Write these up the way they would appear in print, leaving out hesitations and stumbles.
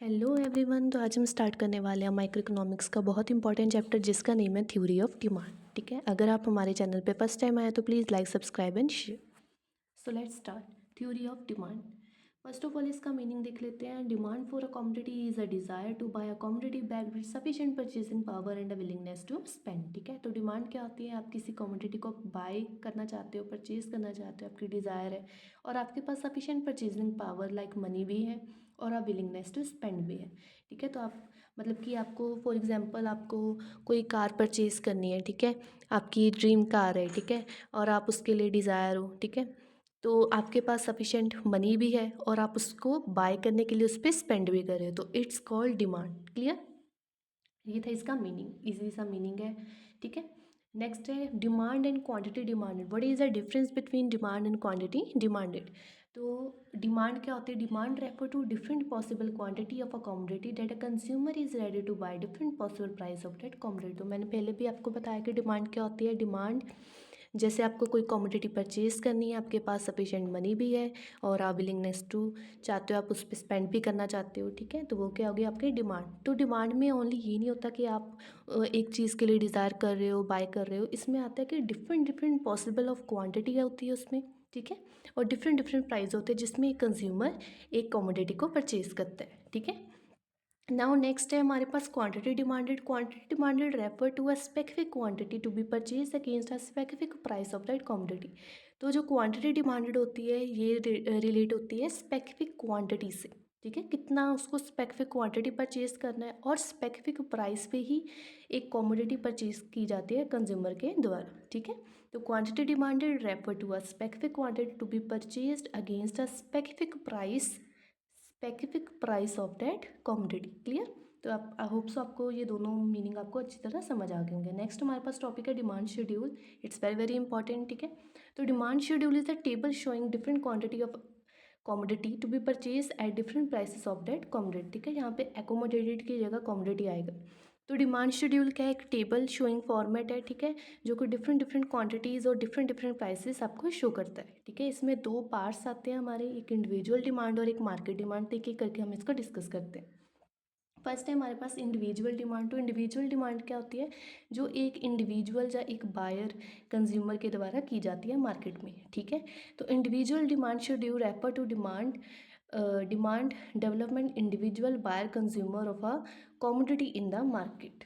Hello everyone. तो आज हम स्टार्ट करने वाले हैं माइक्रो इकोनॉमिक्स का बहुत इंपॉर्टेंट चैप्टर जिसका नेम है थ्योरी ऑफ डिमांड। ठीक है, अगर आप हमारे चैनल पे फर्स्ट टाइम आए तो please like subscribe and share. So let's start theory of demand. First of all इसका मीनिंग देख लेते हैं। Demand for a commodity is a desire to buy a commodity backed with sufficient purchasing power and a willingness to spend. ठीक है, तो demand क्या होती है? आप किसी कमोडिटी को बाय करना चाहते हो, परचेज करना चाहते हो, आपकी डिज़ायर है और आपके पास sufficient purchasing power like money भी है और अ विलिंगनेस टू स्पेंड भी है। ठीक है, तो आप मतलब कि आपको फॉर एग्जांपल आपको कोई कार परचेज़ करनी है। ठीक है, आपकी ड्रीम कार है। ठीक है, और आप उसके लिए डिज़ायर हो। ठीक है, तो आपके पास सफिशेंट मनी भी है और आप उसको बाय करने के लिए उस पर स्पेंड भी कर रहे हो, तो इट्स कॉल्ड डिमांड। क्लियर? ये था इसका मीनिंग, इजी सा मीनिंग है। ठीक है, नेक्स्ट है demand and quantity demanded. What is the difference between demand and quantity demanded? तो डिमांड क्या होती है? Demand refer to different possible quantity of a commodity that a consumer is ready to buy different possible price of that commodity. तो मैंने पहले भी आपको बताया कि डिमांड क्या होती है। डिमांड जैसे आपको कोई कमोडिटी परचेज़ करनी है, आपके पास सफिशेंट मनी भी है और आप विलिंगनेस टू चाहते हो, आप उस पर स्पेंड भी करना चाहते हो। ठीक है, तो वो क्या होगी? आपकी डिमांड। तो डिमांड में ओनली ये नहीं होता कि आप एक चीज़ के लिए डिज़ायर कर रहे हो, बाय कर रहे हो। इसमें आता है कि different different possible of quantity होती है उसमें। ठीक है, और डिफरेंट डिफरेंट प्राइस होते हैं जिसमें एक कंज्यूमर एक कमोडिटी को परचेज़ करता है। ठीक है, नाउ नेक्स्ट है हमारे पास quantity demanded. Quantity demanded refer to a specific quantity to be purchase against a specific price of that commodity. तो जो क्वांटिटी डिमांडेड होती है ये रिलेट होती है स्पेसिफिक क्वांटिटी से। ठीक है, कितना उसको स्पेसिफिक क्वांटिटी परचेज करना है और स्पेसिफिक प्राइस पे ही एक कमोडिटी परचेज की जाती है कंज्यूमर के द्वारा। ठीक है, तो quantity demanded refer to a specific quantity to be purchase against a specific price of that commodity. Clear? तो आप आई होप सो आपको ये दोनों मीनिंग आपको अच्छी तरह समझ आ गए होंगे। नेक्स्ट हमारे पास टॉपिक है demand schedule. It's very very important. ठीक है, तो demand schedule is the table showing different quantity of commodity to be purchase at different prices of that commodity. ठीक है, यहाँ पे एकोमोडेटेड की जगह कमोडिटी आएगा। तो डिमांड शेड्यूल क्या है? एक टेबल शोइंग फॉर्मेट है। ठीक है, जो कि डिफरेंट डिफरेंट क्वांटिटीज़ और डिफरेंट डिफरेंट प्राइसेस आपको शो करता है। ठीक है, इसमें दो पार्ट्स आते हैं हमारे, एक इंडिविजुअल डिमांड और एक मार्केट डिमांड। एक एक करके हम इसको डिस्कस करते हैं। फर्स्ट है हमारे पास इंडिविजुअल डिमांड। तो इंडिविजुअल डिमांड क्या होती है? जो एक इंडिविजुअल या एक बायर कंज्यूमर के द्वारा की जाती है मार्केट में। ठीक है, तो individual demand schedule refer to demand development individual buyer consumer of a commodity in the market.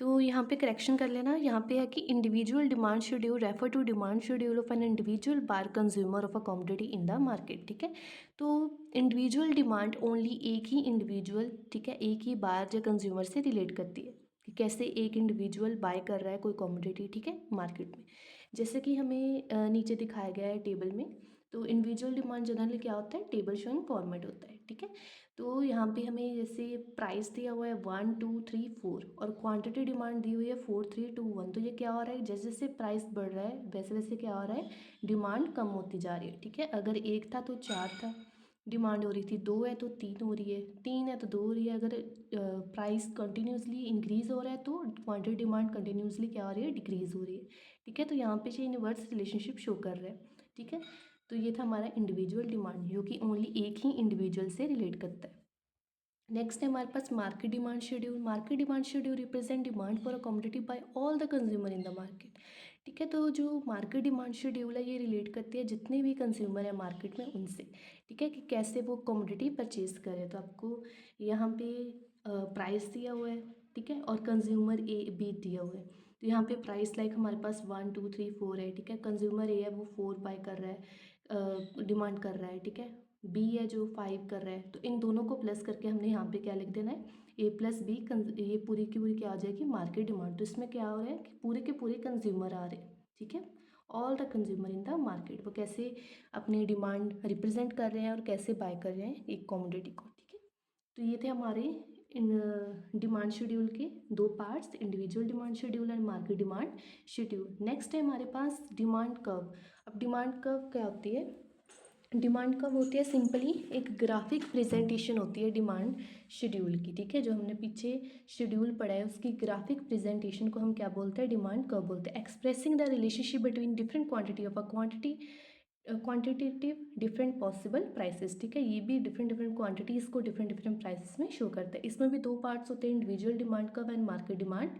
तो यहाँ पे करेक्शन कर लेना, यहाँ पे है कि individual demand schedule refer to demand schedule of an individual buyer consumer of a commodity in the market. ठीक है, तो इंडिविजुअल डिमांड ओनली एक ही इंडिविजुअल, ठीक है, एक ही बायर या कंज्यूमर से रिलेट करती है कि कैसे एक इंडिविजुअल बाय कर रहा है कोई कमोडिटी। ठीक है, मार्केट में जैसे कि हमें नीचे दिखाया गया है टेबल में। तो इंडिविजुअल डिमांड जनरली क्या होता है? टेबल शोइंग फॉर्मेट होता है। ठीक है, तो यहाँ पे हमें जैसे प्राइस दिया हुआ है 1 2 3 4 और क्वांटिटी डिमांड दी हुई है 4 3 2 1। तो ये क्या हो रहा है? जैसे जैसे प्राइस बढ़ रहा है वैसे वैसे क्या हो रहा है? डिमांड कम होती जा रही है। ठीक है, अगर एक था तो चार था डिमांड हो रही थी, दो है तो तीन हो रही है, तीन है तो दो हो रही है। अगर प्राइस कंटिन्यूसली इंक्रीज हो रहा है तो क्वांटिटी डिमांड कंटिन्यूसली क्या हो रही है? डिक्रीज हो रही है। ठीक है, तो यहाँ पे ये इनवर्स रिलेशनशिप शो कर रहा है। ठीक है, तो ये था हमारा इंडिविजुअल डिमांड जो कि ओनली एक ही इंडिविजुअल से रिलेट करता है। नेक्स्ट है हमारे पास market demand schedule. Market demand schedule represent demand for a commodity by all the consumer in the market. ठीक है, तो जो मार्केट डिमांड शेड्यूल है ये रिलेट करती है जितने भी कंज्यूमर है मार्केट में उनसे। ठीक है, कि कैसे वो कमोडिटी परचेज करें। तो आपको यहाँ पे प्राइस दिया हुआ है। ठीक है, और कंज्यूमर ए बी दिया हुआ है। तो यहाँ पे प्राइस लाइक हमारे पास 1 2 3 4 है। ठीक है, कंज्यूमर ए है वो 4 बाय कर रहा है, डिमांड कर रहा है। ठीक है, बी है जो 5 कर रहा है। तो इन दोनों को प्लस करके हमने यहाँ पे क्या लिख देना है? ए प्लस बी। ये पूरी की पूरी क्या आ जाएगी? Market demand. तो इसमें क्या हो रहा है कि पूरे के पूरे कंज्यूमर आ रहे हैं। ठीक है, all the consumer in the market वो कैसे अपनी डिमांड रिप्रेजेंट कर रहे हैं और कैसे बाय कर रहे हैं एक कमोडिटी को। ठीक है, तो ये थे हमारे इन डिमांड शेड्यूल के दो parts, individual demand schedule and market demand schedule. Next है हमारे पास डिमांड कर्व। अब डिमांड कर्व क्या होती है? डिमांड कब होती है? सिंपली एक ग्राफिक प्रेजेंटेशन होती है डिमांड शेड्यूल की। ठीक है, जो हमने पीछे शेड्यूल पढ़ा है उसकी ग्राफिक प्रेजेंटेशन को हम क्या बोलते हैं? डिमांड कब बोलते हैं। Expressing the relationship between different quantity of a quantity quantitative different possible prices, ठीक है, ये भी डिफरेंट डिफरेंट क्वांटिटीज़ को डिफरेंट डिफरेंट प्राइसेस में शो करता है। इसमें भी दो पार्ट्स होते हैं, individual demand curve and market demand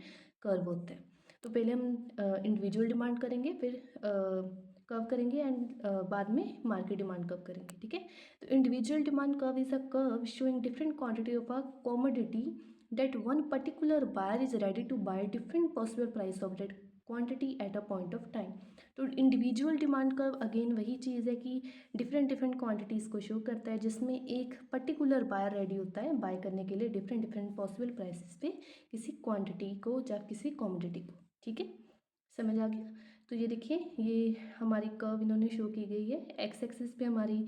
curve होते हैं। तो पहले हम इंडिविजुअल डिमांड करेंगे, फिर कर्व करेंगे एंड बाद में मार्केट डिमांड कर्व करेंगे, ठीक है। तो individual demand curve is a curve showing different quantity of a commodity that one particular buyer is ready to buy different possible price of that quantity at a point of time। तो individual demand curve again वही चीज़ है कि different different quantities को show करता है, जिसमें एक particular buyer ready होता है बाय करने के लिए डिफरेंट डिफरेंट पॉसिबल प्राइसेस पे किसी क्वांटिटी को या किसी कमोडिटी को, ठीक है, समझ आ गया। तो ये देखिए, ये हमारी कर्व इन्होंने शो की गई है। एक्स एक्सिस पे हमारी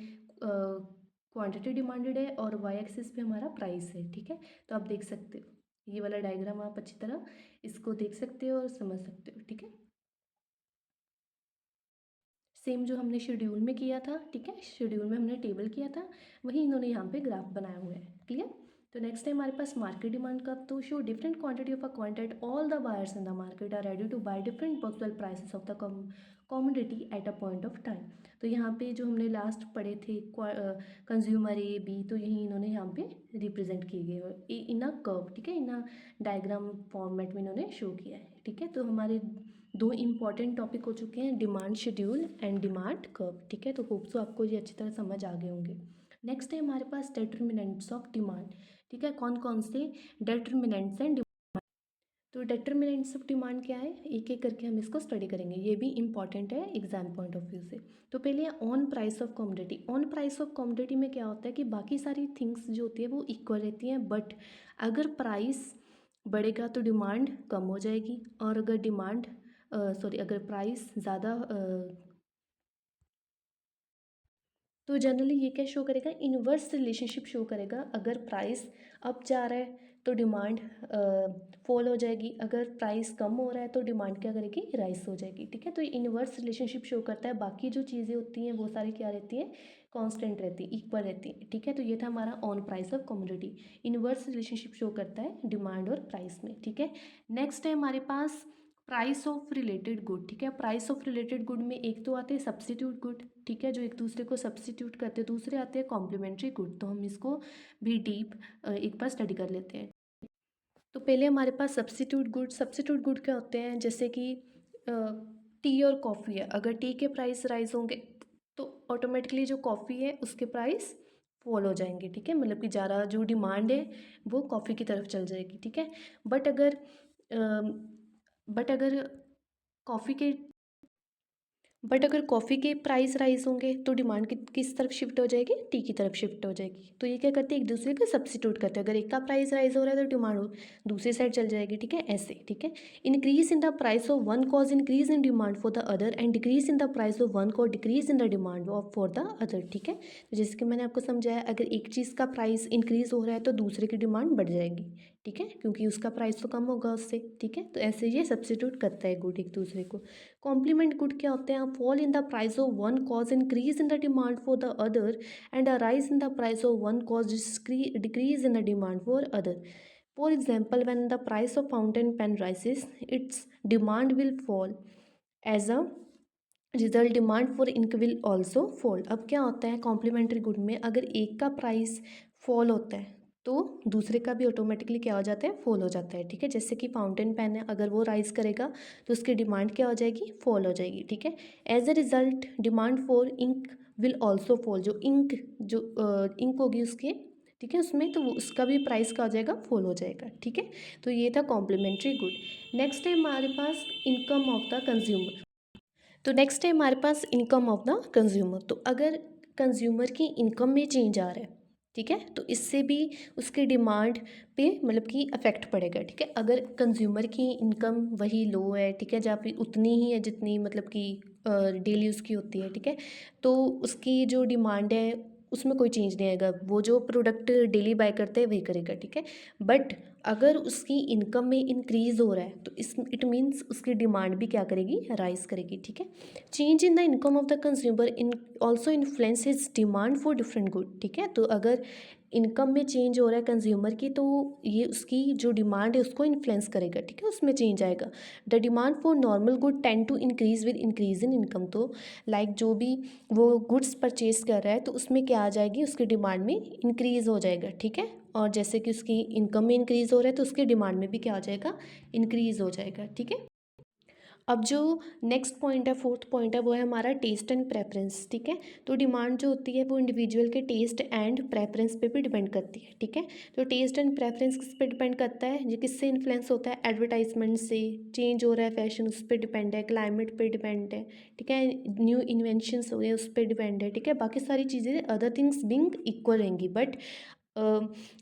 क्वांटिटी डिमांडेड है और वाई एक्सिस पे हमारा प्राइस है, ठीक है। तो आप देख सकते हो ये वाला डायग्राम, आप अच्छी तरह इसको देख सकते हो और समझ सकते हो, ठीक है। सेम जो हमने शेड्यूल में किया था, ठीक है, शेड्यूल में हमने टेबल किया था, वही इन्होंने यहाँ पे ग्राफ बनाया हुआ है, क्लियर। तो नेक्स्ट है हमारे पास मार्केट डिमांड कर्व। तो show different quantity of a quantity all the buyers in the market are ready to buy different possible prices of the commodity at a point of time. तो यहाँ पे जो हमने last पढ़े थे consumer A B, तो यही इन्होंने यहाँ पे रिप्रेजेंट किए गए इन अ कर्व, ठीक है, इन अ डायग्राम फॉर्मेट में इन्होंने शो किया है, ठीक है। तो हमारे दो इंपॉर्टेंट टॉपिक हो चुके हैं, demand schedule and demand curve, ठीक है। तो होप सो आपको ये अच्छी तरह समझ आ गए होंगे। नेक्स्ट है हमारे पास डिटर्मिनेंट्स ऑफ डिमांड, ठीक है, कौन कौन से डिटर्मिनेंट्स हैं। तो डिटर्मिनेंट्स ऑफ डिमांड क्या है, एक एक करके हम इसको स्टडी करेंगे, ये भी इंपॉर्टेंट है एग्जाम पॉइंट ऑफ व्यू से। तो पहले on price of commodity. On price of commodity में क्या होता है कि बाकी सारी थिंग्स जो होती है वो इक्वल रहती हैं, बट अगर प्राइस बढ़ेगा तो डिमांड कम हो जाएगी, और अगर डिमांड अगर प्राइस ज़्यादा तो जनरली ये क्या शो करेगा, इन्वर्स रिलेशनशिप शो करेगा। अगर प्राइस अप जा रहा है तो डिमांड फॉल हो जाएगी, अगर प्राइस कम हो रहा है तो डिमांड क्या करेगी, राइस हो जाएगी, ठीक है। तो ये इन्वर्स रिलेशनशिप शो करता है, बाकी जो चीज़ें होती हैं वो सारी क्या रहती हैं, कांस्टेंट रहती है, इक्वल रहती है, ठीक है। तो ये था हमारा on price of commodity, inverse relationship show करता है डिमांड और प्राइस में, ठीक है। नेक्स्ट है हमारे पास प्राइस ऑफ रिलेटेड गुड, ठीक है। प्राइस ऑफ रिलेटेड गुड में एक तो आते हैं सब्स्टिट्यूट गुड, ठीक है, जो एक दूसरे को सब्स्टिट्यूट करते हैं, दूसरे आते हैं कॉम्प्लीमेंट्री गुड। तो हम इसको भी डीप एक बार स्टडी कर लेते हैं। तो पहले हमारे पास सब्स्टिट्यूट गुड क्या होते हैं, जैसे कि टी और कॉफ़ी है, अगर टी के प्राइस राइज होंगे तो ऑटोमेटिकली जो कॉफ़ी है उसके प्राइस फॉल हो जाएंगे, ठीक है, मतलब कि ज़्यादा जो डिमांड है वो कॉफ़ी की तरफ चल जाएगी, ठीक है। बट अगर बट अगर कॉफ़ी के बट अगर कॉफ़ी के प्राइस राइज होंगे तो डिमांड किस तरफ शिफ्ट हो जाएगी, टी की तरफ शिफ्ट हो जाएगी। तो ये क्या करते हैं, एक दूसरे को सब्स्टिट्यूट करते हैं, अगर एक का प्राइस राइज हो रहा है तो डिमांड दूसरी साइड चल जाएगी, ठीक है, ऐसे, ठीक है। Increase in the price of one cause increase in demand for the other and decrease in the price of one cause decrease in the demand of for the other, ठीक है। तो जैसे कि मैंने आपको समझाया, अगर एक चीज़ का प्राइस इंक्रीज हो रहा है तो दूसरे की डिमांड बढ़ जाएगी, ठीक है, क्योंकि उसका प्राइस तो कम होगा उससे, ठीक है। तो ऐसे ये सब्स्टिट्यूट करता है गुड एक दूसरे को। कॉम्प्लीमेंट गुड क्या होते हैं, fall in the price of one cause increase in the demand for the other and rise in the price of one cause decrease in the demand for other. For example, when the price of fountain pen rises, its demand will fall. As a result demand for ink will also fall. अब क्या होता है complementary good में, अगर एक का price fall होता है तो दूसरे का भी ऑटोमेटिकली क्या हो जाता है, फॉल हो जाता है, ठीक है। जैसे कि फाउंटेन पेन है, अगर वो राइज करेगा तो उसकी डिमांड क्या हो जाएगी, फॉल हो जाएगी, ठीक है। As a result demand for ink will also fall, जो इंक होगी उसके, ठीक है, उसमें तो उसका भी प्राइस क्या हो जाएगा, फॉल हो जाएगा, ठीक है। तो ये था कॉम्प्लीमेंट्री गुड। नेक्स्ट है हमारे पास इनकम ऑफ द कंज्यूमर। तो नेक्स्ट है हमारे पास इनकम ऑफ द कंज्यूमर। तो अगर कंज्यूमर की इनकम में चेंज आ रहा है, ठीक है, तो इससे भी उसके डिमांड पे मतलब कि अफेक्ट पड़ेगा, ठीक है। अगर कंज्यूमर की इनकम वही लो है, ठीक है, जहाँ पे उतनी ही है जितनी मतलब कि डेली उसकी होती है, ठीक है, तो उसकी जो डिमांड है उसमें कोई चेंज नहीं आएगा, वो जो प्रोडक्ट डेली बाय करते हैं वही करेगा, ठीक है। बट अगर उसकी इनकम में इंक्रीज़ हो रहा है तो इस इट मीन्स उसकी डिमांड भी क्या करेगी, राइज करेगी, ठीक है। Change in the income of the consumer in also influence his demand for different good, ठीक है। तो अगर इनकम में चेंज हो रहा है कंज्यूमर की तो ये उसकी जो डिमांड है उसको इन्फ्लुएंस करेगा, ठीक है, उसमें चेंज आएगा। The demand for normal good tend to increase with increase in income. तो लाइक जो भी वो गुड्स परचेज कर रहा है तो उसमें क्या आ जाएगी, उसकी डिमांड में इंक्रीज़ हो जाएगा, ठीक है। और जैसे कि उसकी इनकम में इंक्रीज़ हो रहा है तो उसकी डिमांड में भी क्या हो जाएगा, इंक्रीज़ हो जाएगा, ठीक है। अब जो नेक्स्ट पॉइंट है, फोर्थ पॉइंट है, वो है हमारा टेस्ट एंड प्रेफरेंस, ठीक है। तो डिमांड जो होती है वो इंडिविजुअल के टेस्ट एंड प्रेफरेंस पे भी डिपेंड करती है, ठीक है। तो टेस्ट एंड प्रेफरेंस किस पे डिपेंड करता है, ये किससे इन्फ्लुएंस होता है, एडवर्टाइजमेंट से। चेंज हो रहा है फैशन, उस पर डिपेंड है। क्लाइमेट पे डिपेंड है, ठीक है। न्यू इन्वेंशंस हो गए, उस पर डिपेंड है, ठीक है। बाकी सारी चीज़ें अदर थिंग्स बिंग इक्वल रहेंगी, but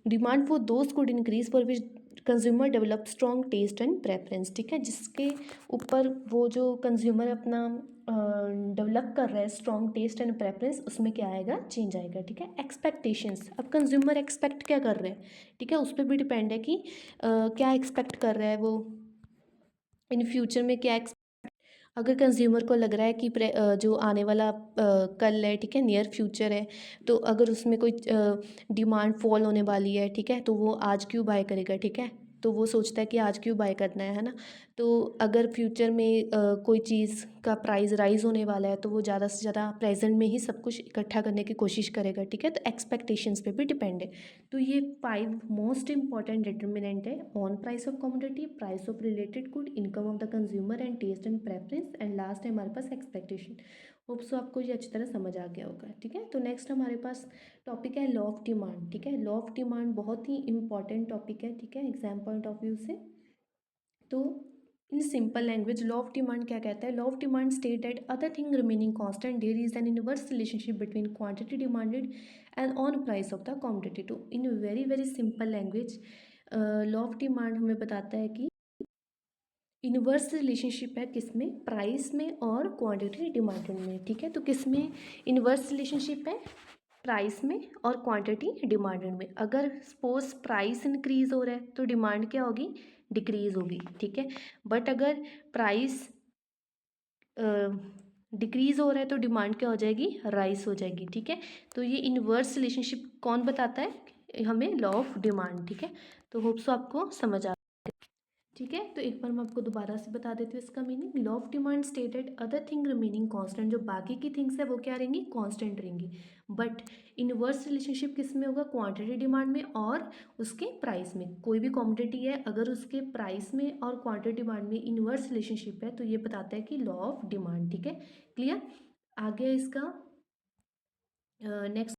demand for those could increase for which consumer develop strong taste and preference, ठीक है। जिसके ऊपर वो जो कंज्यूमर अपना डेवलप कर रहा है स्ट्रॉन्ग टेस्ट एंड प्रेफरेंस, उसमें क्या आएगा, चेंज आएगा, ठीक है। एक्सपेक्टेशंस, अब कंज्यूमर एक्सपेक्ट क्या कर रहे हैं, ठीक है, उस पर भी डिपेंड है कि क्या एक्सपेक्ट कर रहा है वो इन फ्यूचर में, क्या। अगर कंज्यूमर को लग रहा है कि जो आने वाला कल है, ठीक है, नियर फ्यूचर है, तो अगर उसमें कोई डिमांड फॉल होने वाली है, ठीक है, तो वो आज क्यों बाय करेगा, ठीक है। तो वो सोचता है कि आज क्यों बाय करना है ना। तो अगर फ्यूचर में कोई चीज़ का प्राइस राइज होने वाला है तो वो ज़्यादा से ज़्यादा प्रेजेंट में ही सब कुछ इकट्ठा करने की कोशिश करेगा, ठीक है। तो एक्सपेक्टेशंस पे भी डिपेंड है। तो ये 5 मोस्ट इंपॉर्टेंट डिटर्मिनेंट है on price of commodity, price of related good, income of the consumer and taste and preference, and last है हमारे पास एक्सपेक्टेशन। होप सो आपको ये अच्छी तरह समझ आ गया होगा, ठीक है। तो नेक्स्ट हमारे पास टॉपिक है लॉ ऑफ डिमांड, ठीक है। लॉ ऑफ डिमांड बहुत ही इंपॉर्टेंट टॉपिक है, ठीक है, एग्जाम पॉइंट ऑफ व्यू से। तो in simple language law of demand क्या कहता है, law of demand state that other thing remaining constant there is an inverse relationship between quantity demanded and on price of the commodity. तो in very very simple language law of demand हमें बताता है कि inverse relationship है किसमें, price में और quantity demanded में, ठीक है। तो किसमें इनवर्स रिलेशनशिप है, प्राइस में और क्वांटिटी डिमांडेड में। अगर सपोज प्राइस इंक्रीज हो रहा है तो डिमांड क्या होगी, डिक्रीज होगी, ठीक है। बट अगर प्राइस डिक्रीज हो रहा है तो डिमांड क्या हो जाएगी, राइज हो जाएगी, ठीक है। तो ये इनवर्स रिलेशनशिप कौन बताता है हमें, लॉ ऑफ डिमांड, ठीक है। तो होप सो आपको समझ आ, ठीक है। तो एक बार मैं आपको दोबारा से बता देती हूँ इसका meaning. Law of demand stated other thing remaining constant, जो बाकी की थिंग्स है वो क्या रहेंगी, कांस्टेंट रहेंगी। बट इनवर्स रिलेशनशिप किस में होगा, क्वांटिटी डिमांड में और उसके प्राइस में। कोई भी कमोडिटी है अगर उसके प्राइस में और क्वांटिटी डिमांड में इनवर्स रिलेशनशिप है तो ये बताता है कि लॉ ऑफ डिमांड, ठीक है। क्लियर, आगे इसका नेक्स्ट।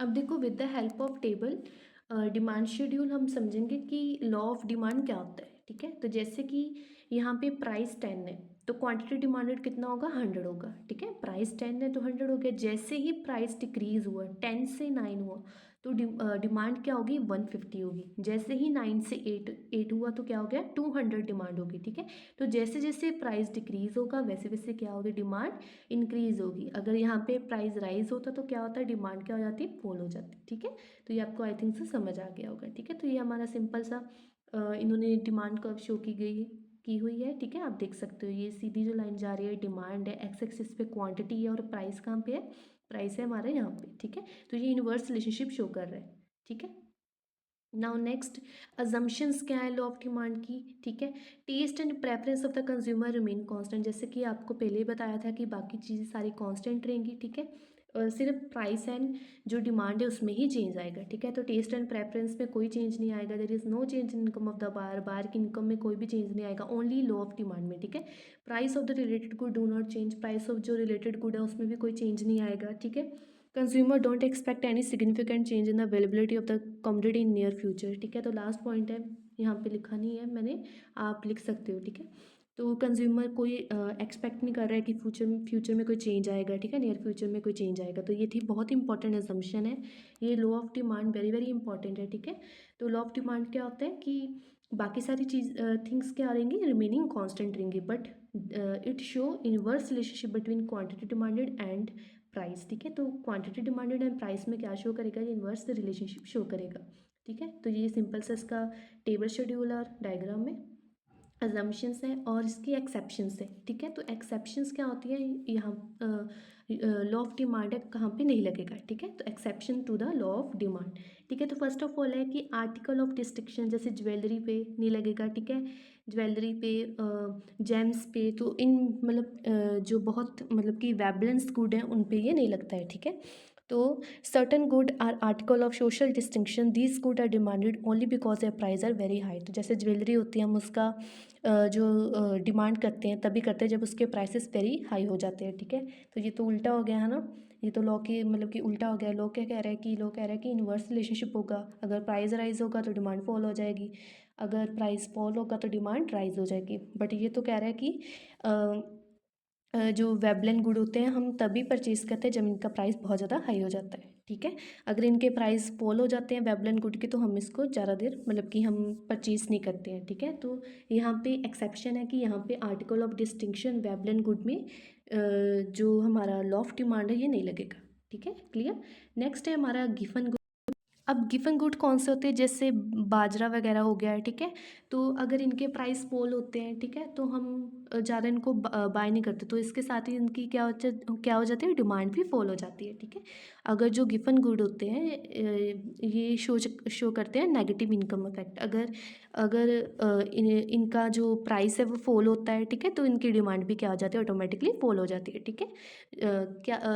अब देखो with the help of table demand schedule हम समझेंगे कि लॉ ऑफ डिमांड क्या होता है, ठीक है। तो जैसे कि यहाँ पे प्राइस 10 है तो क्वांटिटी डिमांडेड कितना होगा, 100 होगा, ठीक है। प्राइस 10 है तो 100 हो गया। जैसे ही प्राइस डिक्रीज हुआ, 10 से 9 हुआ तो डिमांड क्या होगी, 150 होगी। जैसे ही 9 से 8 हुआ तो क्या हो गया, 200 डिमांड होगी, ठीक है। तो जैसे जैसे प्राइस डिक्रीज होगा वैसे वैसे क्या होगी, डिमांड इंक्रीज होगी। अगर यहाँ पे प्राइस राइज होता तो क्या होता है, डिमांड क्या हो जाती है, फॉल हो जाती है, ठीक है। तो ये आपको आई थिंक से समझ आ गया होगा, ठीक है। तो ये हमारा सिंपल सा इन्होंने डिमांड कर्व शो की हुई है, ठीक है। आप देख सकते हो ये सीधी जो लाइन जा रही है डिमांड है, एक्स एक्सिस पे क्वांटिटी है और प्राइस कहाँ पे है, प्राइस है हमारे यहाँ पे, ठीक है। तो ये इनवर्स रिलेशनशिप शो कर रहा है, ठीक है। नाउ नेक्स्ट अजम्पशंस क्या है लॉ ऑफ डिमांड की, ठीक है। Taste and preference of the consumer remain constant, जैसे कि आपको पहले ही बताया था कि बाकी चीज़ें सारी कांस्टेंट रहेंगी, ठीक है। सिर्फ प्राइस एंड जो डिमांड है उसमें ही चेंज आएगा, ठीक है। तो टेस्ट एंड प्रेफरेंस में कोई चेंज नहीं आएगा। There is no change in income of the buyer, buyer की इनकम में कोई भी चेंज नहीं आएगा, ओनली लॉ ऑफ डिमांड में, ठीक है। Price of the related good do not change, price of जो रिलेटेड गुड है उसमें भी कोई चेंज नहीं आएगा, ठीक है। Consumer don't expect any significant change in the availability of the commodity in near future, ठीक है। तो लास्ट पॉइंट है, यहाँ पे लिखा नहीं है मैंने, आप लिख सकते हो, ठीक है। तो कंज्यूमर कोई एक्सपेक्ट नहीं कर रहा है कि फ्यूचर में कोई चेंज आएगा, ठीक है, नियर फ्यूचर में कोई चेंज आएगा। तो ये थी बहुत इंपॉर्टेंट असम्पशन है, ये law of demand very very important है, ठीक है। तो लॉ ऑफ डिमांड क्या होता है कि बाकी सारी थिंग्स क्या रहेंगी, रिमेनिंग कांस्टेंट रहेंगी, but it show inverse relationship between quantity demanded and price, ठीक है। तो क्वांटिटी डिमांडेड एंड प्राइस में क्या शो करेगा, ये इनवर्स रिलेशनशिप शो करेगा, ठीक है। तो ये सिंपल सा इसका टेबल शेड्यूल और डायग्राम में अजम्पशंस हैं और इसकी एक्सेप्शंस हैं, ठीक है। तो एक्सेप्शंस क्या होती है, यहाँ लॉ ऑफ डिमांड है कहाँ पे नहीं लगेगा, ठीक है। तो exception to the law of demand, ठीक है। तो फर्स्ट ऑफ ऑल है कि आर्टिकल ऑफ डिस्ट्रिक्शन जैसे ज्वेलरी पे नहीं लगेगा, ठीक है, ज्वेलरी पे, जेम्स पे, तो इन मतलब जो बहुत मतलब कि वेबलेंस गुड हैं उन पे ये नहीं लगता है, ठीक है। तो certain good are article of social distinction, these good are demanded only because their price are very high. तो जैसे ज्वेलरी होती है हम उसका जो डिमांड करते हैं तभी करते हैं जब उसके प्राइसेस वेरी हाई हो जाते हैं, ठीक है। तो ये तो उल्टा हो गया है ना, ये तो लॉ की मतलब कि उल्टा हो गया। लॉ क्या कह रहा है कि लॉ कह रहा है कि इन्वर्स रिलेशनशिप होगा, अगर प्राइस राइज होगा तो डिमांड फॉल हो जाएगी, अगर प्राइस फॉल होगा तो डिमांड राइज हो जाएगी। बट ये तो कह रहा है कि जो वेबलेन गुड होते हैं हम तभी परचेज़ करते हैं जब इनका प्राइस बहुत ज़्यादा हाई हो जाता है, ठीक है। अगर इनके प्राइस फॉल हो जाते हैं वेबलेन गुड के तो हम इसको ज़्यादा देर मतलब कि हम परचेज़ नहीं करते हैं, ठीक है। तो यहाँ पे एक्सेप्शन है कि यहाँ पे article of distinction Veblen good में जो हमारा लॉ ऑफ डिमांड है ये नहीं लगेगा, ठीक है, क्लियर। नेक्स्ट है हमारा गिवन। अब गिवन गुड कौन से होते हैं, जैसे बाजरा वगैरह हो गया है, ठीक है। तो अगर इनके प्राइस फॉल होते हैं, ठीक है, तो हम ज़्यादा इनको बाय नहीं करते, तो इसके साथ ही इनकी क्या हो जाती है, डिमांड भी फॉल हो जाती है, ठीक है। अगर जो गिवन गुड होते हैं ये शो करते हैं नेगेटिव इनकम इफेक्ट, अगर अगर इनका जो प्राइस है वो फॉल होता है, ठीक है, तो इनकी डिमांड भी क्या हो जाती है, ऑटोमेटिकली फॉल हो जाती है, ठीक है।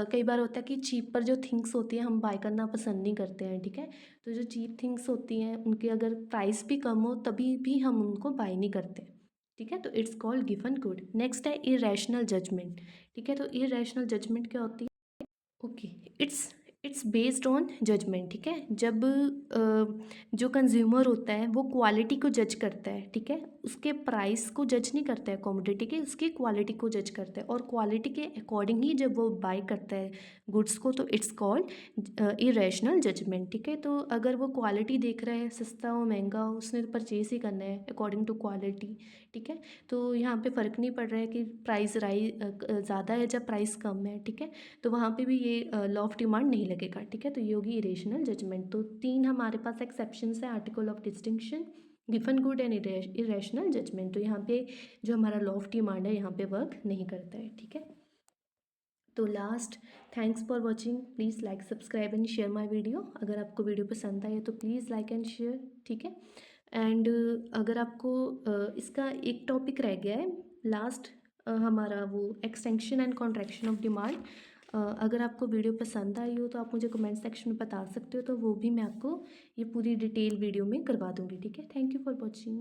कई बार होता है कि चीप पर जो थिंग्स होती है हम बाय करना पसंद नहीं करते हैं, ठीक है। तो जो चीप थिंग्स होती हैं उनके अगर प्राइस भी कम हो तभी भी हम उनको बाय नहीं करते, ठीक है। तो it's called given good. Next है इरेशनल जजमेंट, ठीक है। तो इरेशनल जजमेंट क्या होती है, okay, it's it's based on judgement, ठीक है। जब जो कंज्यूमर होता है वो क्वालिटी को जज करता है, ठीक है, उसके प्राइस को जज नहीं करता है कॉमोडिटी के, उसकी क्वालिटी को जज करता है और क्वालिटी के अकॉर्डिंग ही जब वो बाय करता है गुड्स को तो इट्स कॉल्ड इरेशनल जजमेंट, ठीक है। तो अगर वो क्वालिटी देख रहा है सस्ता हो महंगा हो उसने तो परचेज ही करना है अकॉर्डिंग टू क्वालिटी, ठीक है। तो यहाँ पे फ़र्क नहीं पड़ रहा है कि प्राइस ज़्यादा है या प्राइस कम है, ठीक है। तो वहाँ पे भी ये लॉ ऑफ डिमांड नहीं लगेगा, ठीक है। तो ये होगी इरेशनल जजमेंट। तो 3 हमारे पास एक्सेप्शंस हैं, article of distinction, given good and irrational judgement. तो यहाँ पे जो हमारा लॉ ऑफ डिमांड है यहाँ पे वर्क नहीं करता है, ठीक है। तो last, thanks for watching, please like subscribe and share my video. अगर आपको वीडियो पसंद आए तो प्लीज़ लाइक एंड शेयर, ठीक है। एंड अगर आपको इसका एक टॉपिक रह गया है लास्ट, हमारा वो extension and contraction of demand, अगर आपको वीडियो पसंद आई हो तो आप मुझे कमेंट सेक्शन में बता सकते हो, तो वो भी मैं आपको ये पूरी डिटेल वीडियो में करवा दूँगी, ठीक है। Thank you for watching.